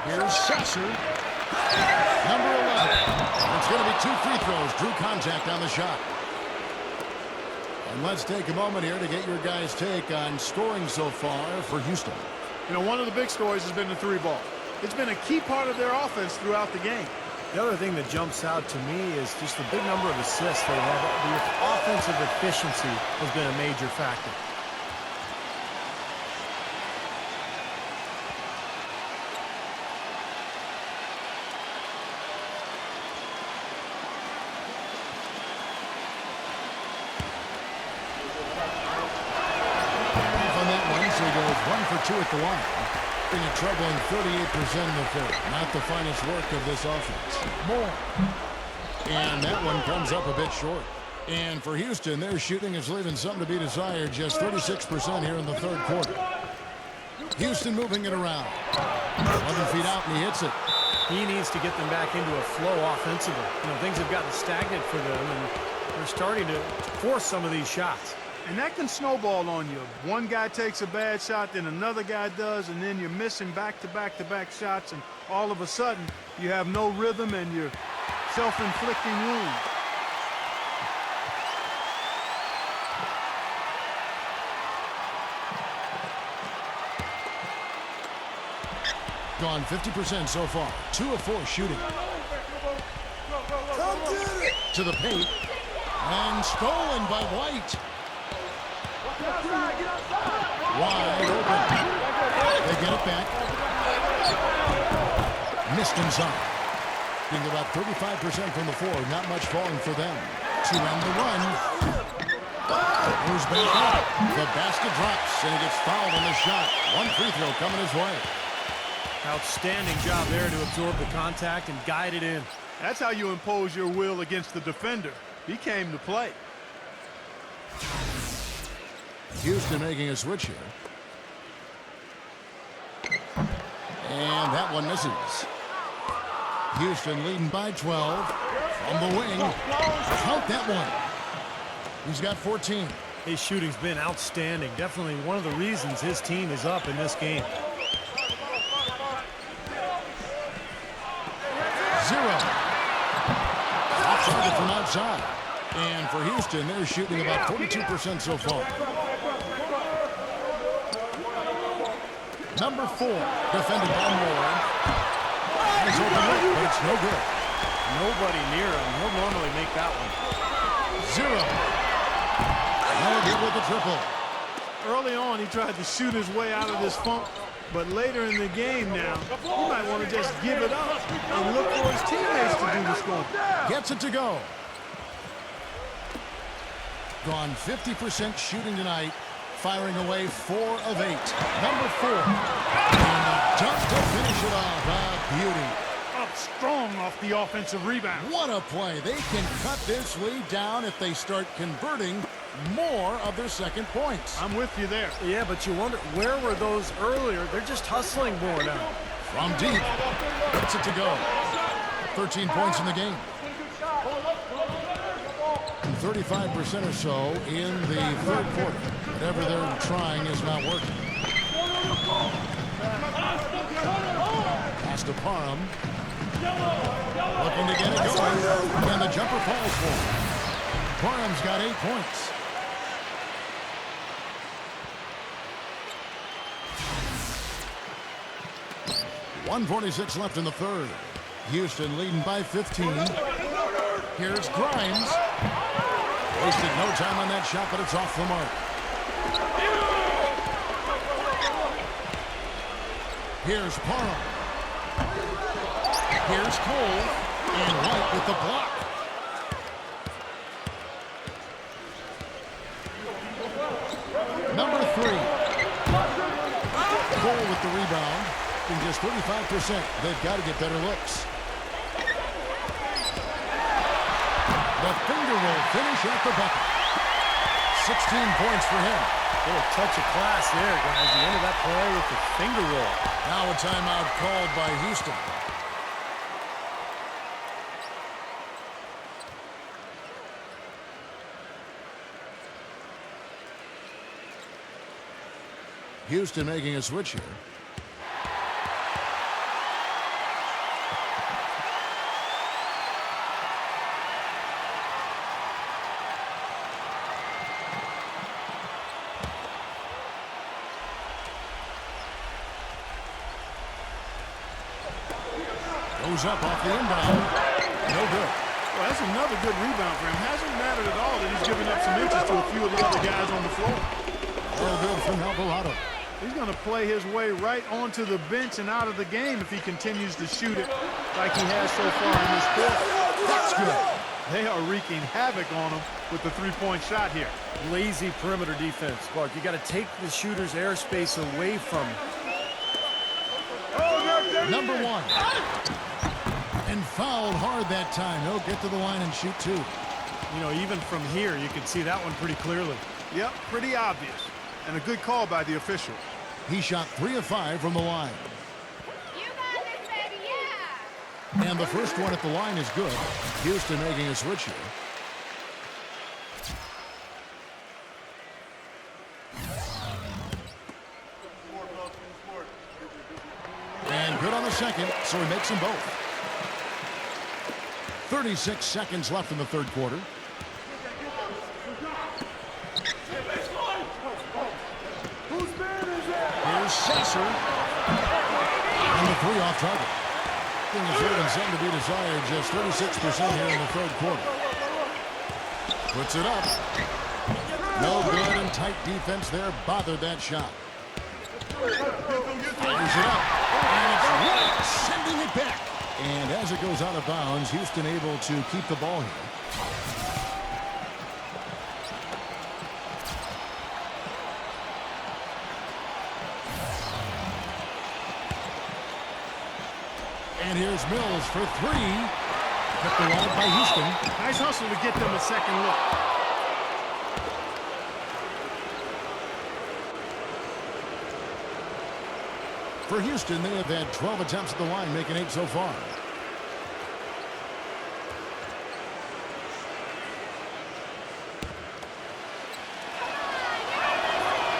Speaker 1: Here's Sasser. Number 11. It's going to be 2 free throws. Drew contact on the shot. And let's take a moment here to get your guys' take on scoring so far for Houston.
Speaker 2: You know, one of the big stories has been the 3-ball. It's been a key part of their offense throughout the game.
Speaker 3: The other thing that jumps out to me is just the big number of assists they have. The offensive efficiency has been a major factor.
Speaker 1: Off on that one, so he goes 1 for 2 at the line. In a troubling 38% in the third. Not the finest work of this offense. More. And that one comes up a bit short. And for Houston, their shooting is leaving something to be desired. Just 36% here in the third quarter. Houston moving it around. 11 feet out, and he hits it.
Speaker 3: He needs to get them back into a flow offensively. You know, things have gotten stagnant for them, and they're starting to force some of these shots.
Speaker 2: And that can snowball on you. One guy takes a bad shot, then another guy does, and then you're missing back-to-back-to-back shots, and all of a sudden, you have no rhythm and you're self-inflicting wounds.
Speaker 1: Gone 50% so far. 2 of 4 shooting.
Speaker 5: Come get it.
Speaker 1: To the paint. And stolen by White. Wide open. They get it back. Missed inside. Being about 35% from the floor. Not much falling for them. To end the run. Goes back up. The basket drops, and he gets fouled on the shot. 1 free throw coming his way.
Speaker 3: Outstanding job there to absorb the contact and guide it in.
Speaker 2: That's how you impose your will against the defender. He came to play.
Speaker 1: Houston making a switch here. And that one misses. Houston leading by 12. From the wing. Count that one. He's got 14.
Speaker 3: His shooting's been outstanding. Definitely one of the reasons his team is up in this game.
Speaker 1: 0. Offside from outside. And for Houston, they're shooting about 42% so far. Number 4, defended by Moore. He's open look, but it's no good.
Speaker 3: Nobody near him. He'll normally make that one.
Speaker 1: 0. No good with the triple.
Speaker 2: Early on, he tried to shoot his way out of this funk, but later in the game now, he might want to just give it up and look for his teammates to do the scoring.
Speaker 1: Gets it to go. Gone 50% shooting tonight, firing away 4 of 8. Number 4. And a dunk to finish it off. A beauty.
Speaker 2: Up strong off the offensive rebound.
Speaker 1: What a play. They can cut this lead down if they start converting more of their second points.
Speaker 2: I'm with you there.
Speaker 3: Yeah, but you wonder, where were those earlier? They're just hustling more now.
Speaker 1: From deep. Gets it to go. 13 points in the game. 35% or so in the third quarter. Whatever they're trying is not working. Pass to Parham. Looking to get it going. And the jumper falls for him. Parham's got 8 points. .146 left in the third. Houston leading by 15. Here's Grimes. Wasted no time on that shot, but it's off the mark. Here's Parham. Here's Cole. And White with the block. Number 3. Cole with the rebound. In just 35%. They've got to get better looks. The finger roll finish at the bucket. 16 points for him.
Speaker 3: Little touch of class there, guys. The end of that play with the finger roll.
Speaker 1: Now a timeout called by Houston. Houston making a switch here. Goes up off the inbound. No good.
Speaker 2: Well, that's another good rebound for him. Hasn't mattered at all that he's given up some inches to a few of the other guys on the floor.
Speaker 1: Well good from Alvarado.
Speaker 2: He's going to play his way right onto the bench and out of the game if he continues to shoot it like he has so far in this quarter.
Speaker 1: That's good.
Speaker 2: They are wreaking havoc on him with the three-point shot here.
Speaker 3: Lazy perimeter defense. Clark, you got to take the shooter's airspace away from him.
Speaker 1: Number one. And fouled hard that time. He'll get to the line and shoot two.
Speaker 3: You know, even from here, you can see that one pretty clearly.
Speaker 2: Yep, pretty obvious. And a good call by the official.
Speaker 1: He shot 3 of 5 from the line.
Speaker 8: You got this, baby, yeah!
Speaker 1: And the first one at the line is good. Houston making a switch here. And good on the second, so he makes them both. 36 seconds left in the third quarter. Here's Sasser. And the three off target. Thing is leaving some to be desired. Just 36% here in the third quarter. Puts it up. No good, and tight defense there bothered that shot. Fires it up. And it's right, sending it back. And as it goes out of bounds, Houston able to keep the ball here. And here's Mills for three. Kept alive by Houston.
Speaker 2: Nice hustle to get them a second look.
Speaker 1: For Houston, they have had 12 attempts at the line, making 8 so far.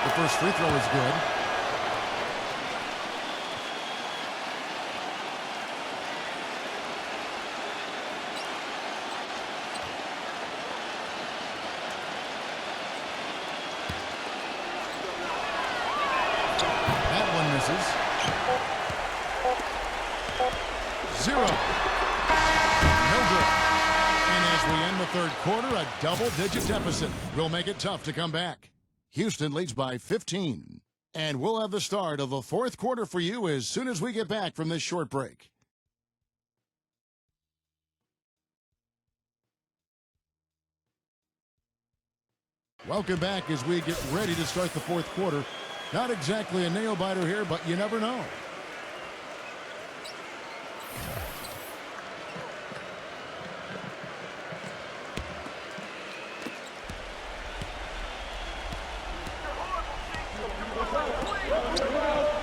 Speaker 1: The first free throw is good. That one misses. 0. No good. And as we end the third quarter, a double-digit deficit will make it tough to come back. Houston leads by 15. And we'll have the start of the fourth quarter for you as soon as we get back from this short break. Welcome back as we get ready to start the fourth quarter. Not exactly a nail-biter here, but you never know.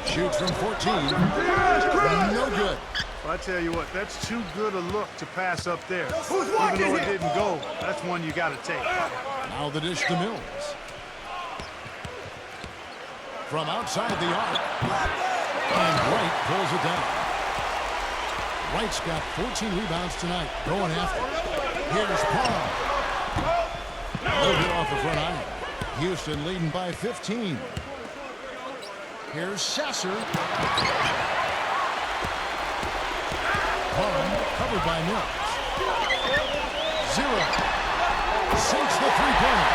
Speaker 1: Shoots from 14. No good.
Speaker 2: Well, I tell you what, that's too good a look to pass up there. Even though it didn't go, that's one you got to take.
Speaker 1: Now the dish to Mills. From outside the arc. And Wright pulls it down. Wright's got 14 rebounds tonight. Going after it. Here's Palm. No good off the front iron. Houston leading by 15. Here's Sasser. Palm covered by Mills. 0. Sinks the three-pointer.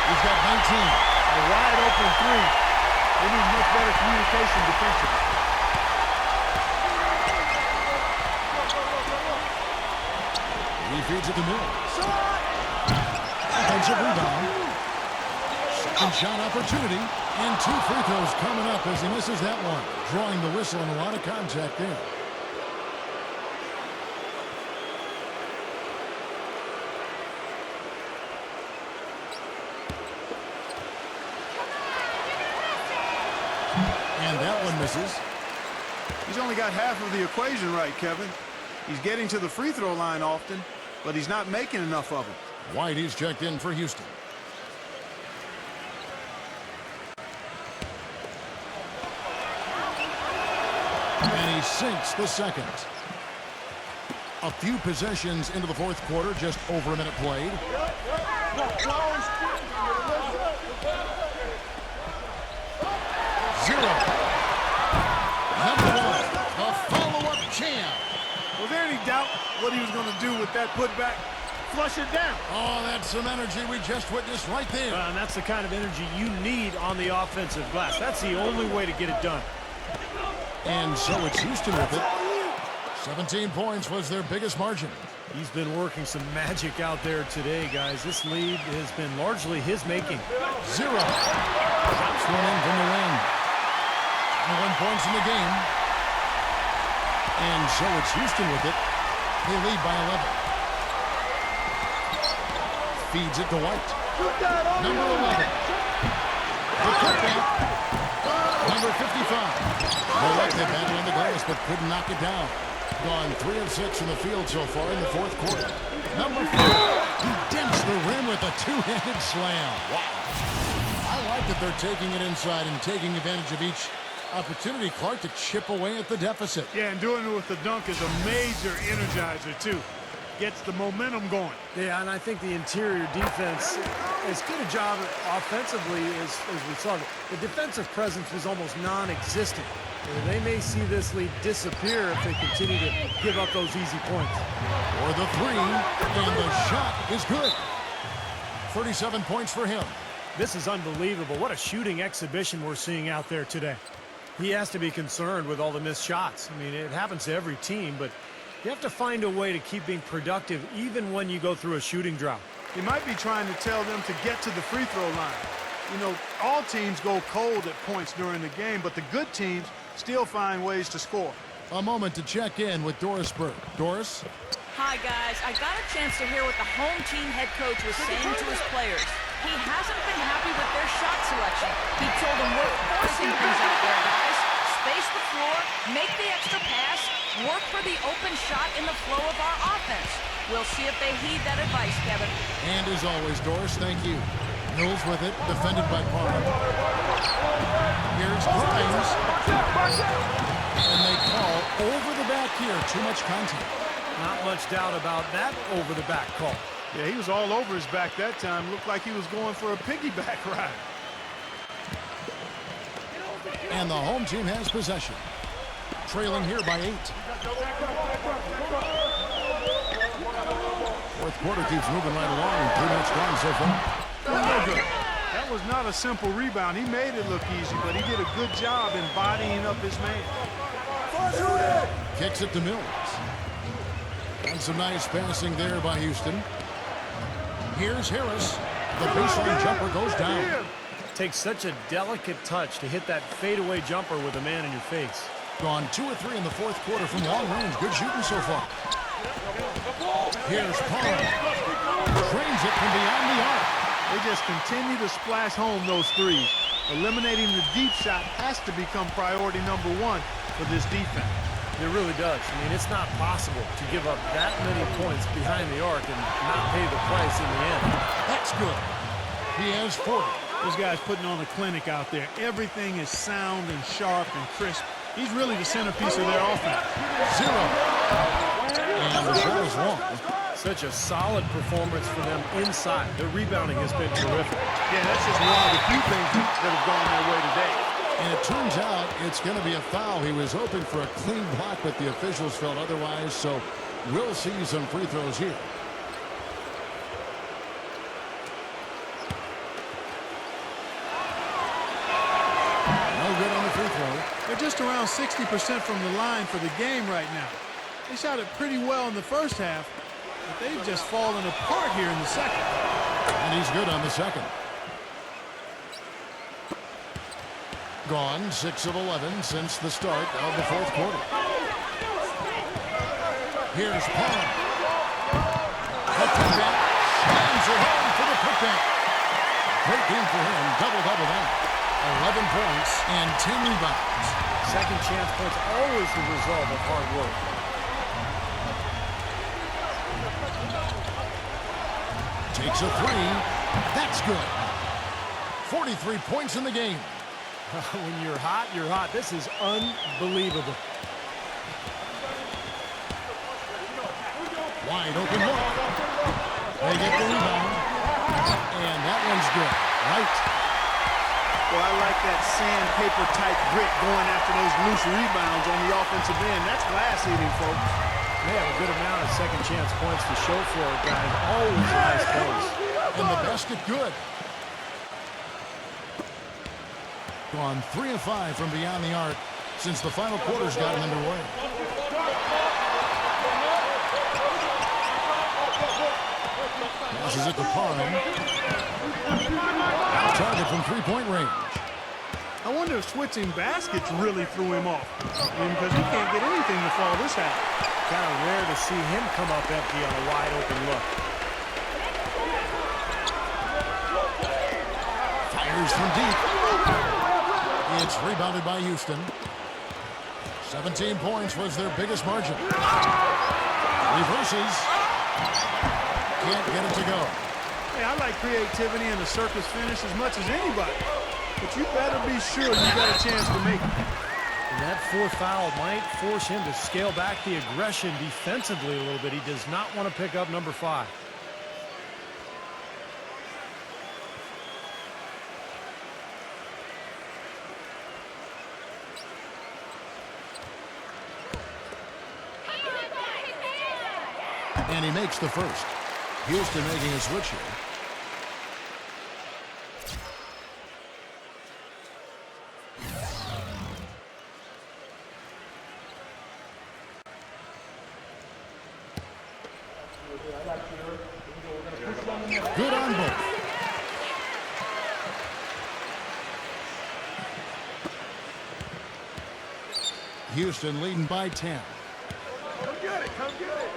Speaker 1: He's got 19.
Speaker 2: A wide open three. They need much better communication defensively.
Speaker 1: He feeds it to Mills. Offensive rebound. Second shot opportunity. And 2 free throws coming up as he misses that one. Drawing the whistle and a lot of contact there. And that one misses.
Speaker 2: He's only got half of the equation right, Kevin. He's getting to the free throw line often, but he's not making enough of them.
Speaker 1: White is checked in for Houston. And he sinks the second. A few possessions into the fourth quarter, just over a minute played. Zero. Number one, a follow-up champ.
Speaker 2: Was there any doubt what he was going to do with that putback? Flush it down.
Speaker 1: Oh, that's some energy we just witnessed right there.
Speaker 3: And that's the kind of energy you need on the offensive glass. That's the only way to get it done.
Speaker 1: And so it's Houston with it. 17 points was their biggest margin.
Speaker 3: He's been working some magic out there today, guys. This lead has been largely his making.
Speaker 1: Zero. Drops one in from the wing. 21 points in the game. And so it's Houston with it. They lead by 11. Feeds it to White. Number 11. The cutback. Number 55. They like the battle in the glass, but couldn't knock it down. Gone 3 of 6 in the field so far in the fourth quarter. Number 4. He dents the rim with a two-handed slam. Wow. I like that they're taking it inside and taking advantage of each opportunity, Clark, to chip away at the deficit.
Speaker 2: Yeah, and doing it with the dunk is a major energizer, too. Gets the momentum going.
Speaker 3: Yeah, and I think the interior defense, as good a job offensively as we saw. The defensive presence was almost non-existent. They may see this lead disappear if they continue to give up those easy points.
Speaker 1: For the three, and the shot is good. 37 points for him.
Speaker 3: This is unbelievable. What a shooting exhibition we're seeing out there today. He has to be concerned with all the missed shots. I mean, it happens to every team, but you have to find a way to keep being productive even when you go through a shooting drought.
Speaker 2: He might be trying to tell them to get to the free throw line. You know, all teams go cold at points during the game, but the good teams still find ways to score.
Speaker 1: A moment to check in with Doris Burke. Doris?
Speaker 4: Hi, guys. I got a chance to hear what the home team head coach was saying to his players. He hasn't been happy with their shot selection. He told them we're forcing things out there, guys. Space the floor, make the extra pass, work for the open shot in the flow of our offense. We'll see if they heed that advice, Kevin.
Speaker 1: And as always, Doris, thank you. Mills with it, defended by Parham. Here's Grimes. And they call over the back here. Too much contact.
Speaker 3: Not much doubt about that over-the-back call.
Speaker 2: Yeah, he was all over his back that time. Looked like he was going for a piggyback ride.
Speaker 1: And the home team has possession. Trailing here by 8. Fourth quarter keeps moving right along. 3 minutes gone so far. No good.
Speaker 2: That was not a simple rebound. He made it look easy, but he did a good job embodying up his man.
Speaker 1: Kicks it to Mills. And some nice passing there by Houston. Here's Harris. The baseline jumper goes down.
Speaker 3: Takes such a delicate touch to hit that fadeaway jumper with a man in your face.
Speaker 1: Gone 2 or 3 in the fourth quarter from long range. Good shooting so far. Here's Paul. Trains it from beyond the arc.
Speaker 2: They just continue to splash home those threes. Eliminating the deep shot has to become priority number 1 for this defense.
Speaker 3: It really does. I mean, it's not possible to give up that many points behind the arc and not pay the price in the end.
Speaker 1: That's good. He has 40.
Speaker 2: Those guys putting on a clinic out there. Everything is sound and sharp and crisp. He's really the centerpiece of their offense.
Speaker 1: 0. And the shot is long.
Speaker 3: Such a solid performance for them inside. The rebounding has been terrific.
Speaker 2: Yeah, that's just one of the few things that have gone their way today.
Speaker 1: And it turns out it's going to be a foul. He was hoping for a clean block, but the officials felt otherwise, so we'll see some free throws here. No good on the free throw.
Speaker 2: They're just around 60% from the line for the game right now. They shot it pretty well in the first half, but they've just fallen apart here in the second.
Speaker 1: And he's good on the second. Gone 6 of 11 since the start of the fourth quarter. Here's Paul. The putback. Slams it home for the putback. Great game for him. Double-double that. 11 points and 10 rebounds.
Speaker 3: Second chance points always the result of hard work.
Speaker 1: Takes a 3. That's good. 43 points in the game.
Speaker 3: When you're hot, you're hot. This is unbelievable.
Speaker 1: Wide open look. They get the rebound. And that one's good. Right.
Speaker 2: Well, I like that sandpaper-type grit going after those loose rebounds on the offensive end. That's glass eating, folks.
Speaker 3: They have a good amount of second chance points to show for it, guys. Always a nice place.
Speaker 1: And the basket good. Gone 3 of 5 from beyond the arc since the final quarter's gotten underway. Passes it to Parham. Target from three-point range.
Speaker 2: I wonder if switching baskets really threw him off. Because he can't get anything to fall this half.
Speaker 3: Kind of rare to see him come up empty on a wide open look.
Speaker 1: Fires from deep. It's rebounded by Houston. 17 points was their biggest margin. Reverses. Can't get it to go.
Speaker 2: Hey, I like creativity and the circus finish as much as anybody. But you better be sure you got a chance to make it.
Speaker 3: And that fourth foul might force him to scale back the aggression defensively a little bit. He does not want to pick up number 5.
Speaker 1: And he makes the first. Houston making a switch here. Good on both. Houston leading by 10.
Speaker 2: Come get it, come get it.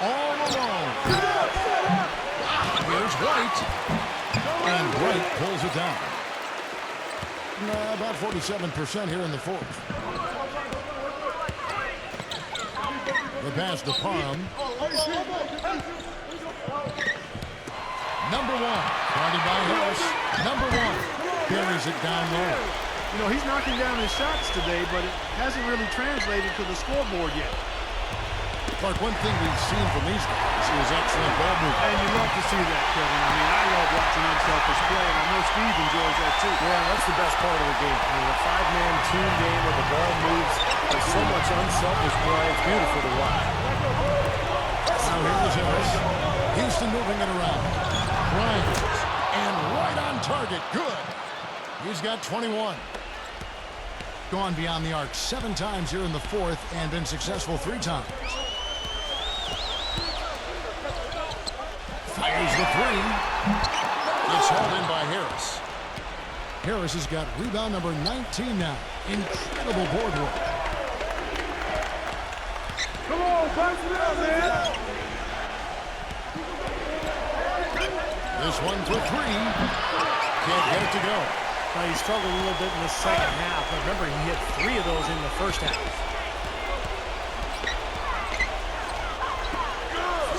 Speaker 1: All alone. Here's White. And White pulls it down. About 47% here in the fourth. The pass to Parham. Number 1. Guarded by Harris. Number 1. Buries it down low.
Speaker 2: You know, he's knocking down his shots today, but it hasn't really translated to the scoreboard yet.
Speaker 1: Clark, one thing we've seen from these guys is excellent ball movement.
Speaker 2: And you love to see that, Kevin. I mean, I love watching unselfish play, and I know Steve enjoys that too.
Speaker 3: Yeah, that's the best part of the game. I mean, a 5-man team game where the ball moves. There's so much unselfish play. It's beautiful to watch.
Speaker 1: Now here's Harris. Houston moving it around. Bryant. And right on target. Good. He's got 21. Gone beyond the arc 7 times here in the fourth and been successful 3 times. Fires the 3. It's held in by Harris. Harris has got rebound number 19 now. Incredible board work.
Speaker 2: Come on, pass it out, man.
Speaker 1: This one for 3. Can't get it to go.
Speaker 3: Now, he struggled a little bit in the second half. But remember, he hit 3 of those in the first half.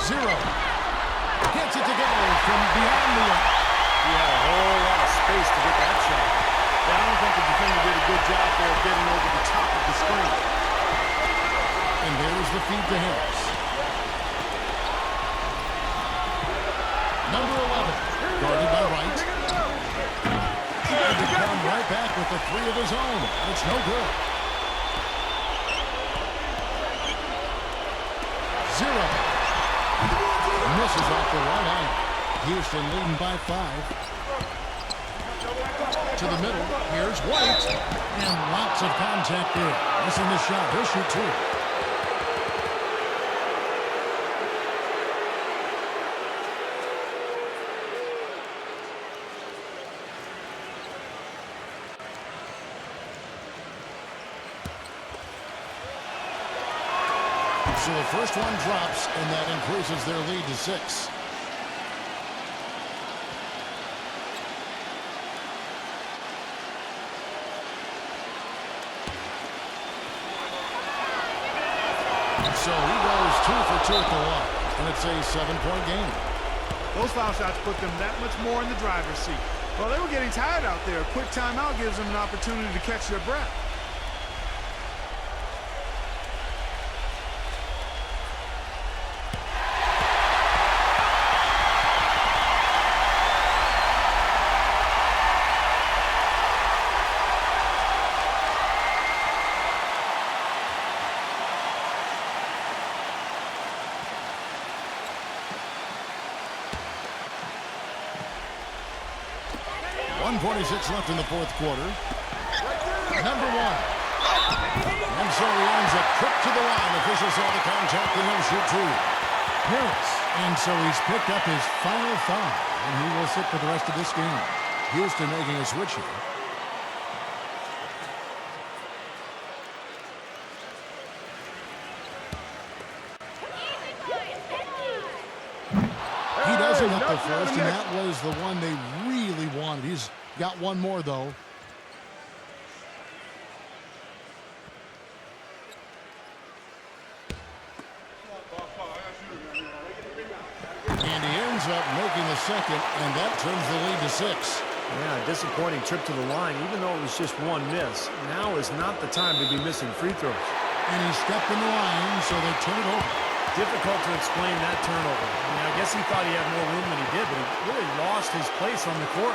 Speaker 1: 0. Gets it to go from beyond the arc.
Speaker 3: He had a whole lot of space to get that shot.
Speaker 2: But I don't think the defender did a good job there of getting over the top of the screen.
Speaker 1: And there's the feed to Harris. Number 11, guarded by Wright. And to come right back with the 3 of his own. It's no good. 0. Misses off the right hand. Houston leading by 5. To the middle. Here's White. And lots of contact there. Missing the shot. He'll shoot 2. So the first one drops, and that increases their lead to 6. So he goes 2 for 2 at the line, and it's a 7-point game.
Speaker 2: Those foul shots put them that much more in the driver's seat. Well, they were getting tired out there. A quick timeout gives them an opportunity to catch their breath.
Speaker 1: 2:26 left in the fourth quarter. Number one. And so he ends a trip to the line. Officials saw the contact and he'll shoot two. Harris. And so he's picked up his final foul. And he will sit for the rest of this game. Houston making a switch here. He doesn't hit the first, and that was the one they really wanted. He's got one more, though. And he ends up making the second, and that turns the lead to 6.
Speaker 3: Yeah, disappointing trip to the line, even though it was just one miss. Now is not the time to be missing free throws.
Speaker 1: And he stepped in the line, so they turn it over.
Speaker 3: Difficult to explain that turnover. I mean, I guess he thought he had more room than he did, but he really lost his place on the court.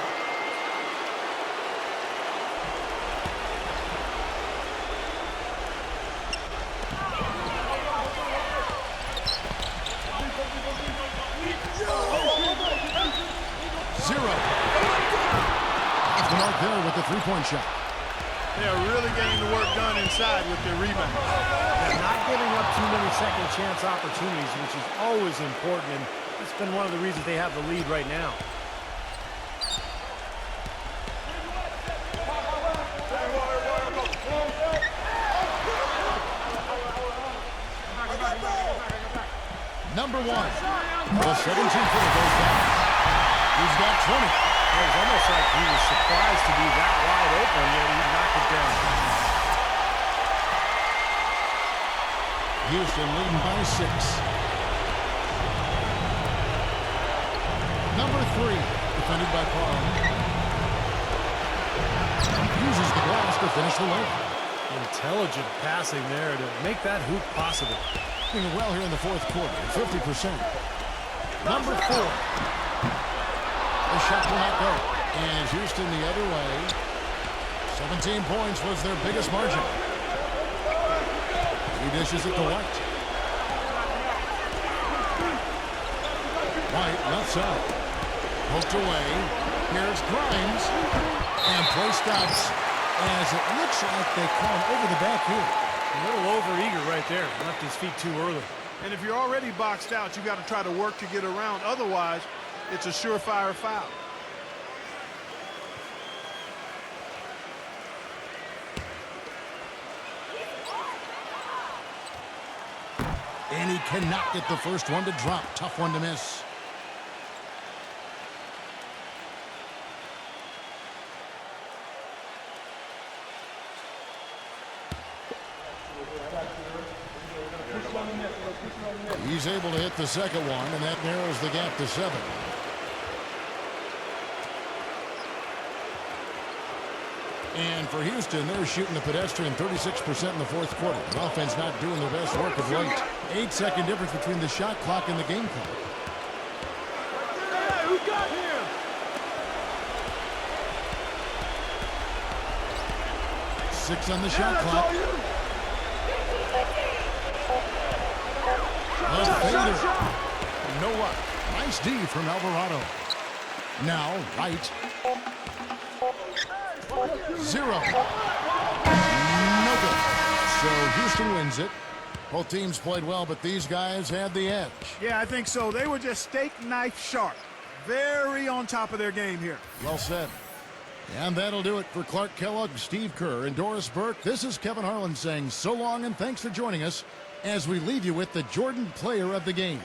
Speaker 1: Zero. Off the mark there with the three-point shot.
Speaker 2: They are really getting the work done inside with their rebound.
Speaker 3: They're not giving up too many second chance opportunities, which is always important, and it's been one of the reasons they have the lead right now.
Speaker 1: Number one. The 17-footer goes down. He's got 20.
Speaker 3: It was almost like he was surprised to be that wide open, yet he knocked it down.
Speaker 1: Houston leading by 6. Number 3, defended by Paul. Uses the glass to finish the leg.
Speaker 3: Intelligent passing there to make that hoop possible.
Speaker 1: Doing well here in the fourth quarter, 50%. Number 4. The shot will not go. And Houston the other way. 17 points was their biggest margin. He dishes it to White. White left side. Poked away. Here's Grimes. And play stops as it looks like they call him over the back here.
Speaker 3: A little over-eager right there. Left his feet too early.
Speaker 2: And if you're already boxed out, you got to try to work to get around. Otherwise, it's a surefire foul.
Speaker 1: And he cannot get the first one to drop. Tough one to miss. He's able to hit the second one, and that narrows the gap to 7. And for Houston, they're shooting a pedestrian 36% in the fourth quarter. The offense not doing their best work of late. 8-second difference between the shot clock and the game clock.
Speaker 2: Hey, who got him?
Speaker 1: Six on the shot clock. The fader. You know what? Nice D from Alvarado. Now, Wright. 0. No good. So Houston wins it. Both teams played well, but these guys had the edge.
Speaker 2: Yeah, I think so. They were just steak knife sharp. Very on top of their game here.
Speaker 1: Well said. And that'll do it for Clark Kellogg, Steve Kerr, and Doris Burke. This is Kevin Harlan saying so long and thanks for joining us as we leave you with the Jordan Player of the Game.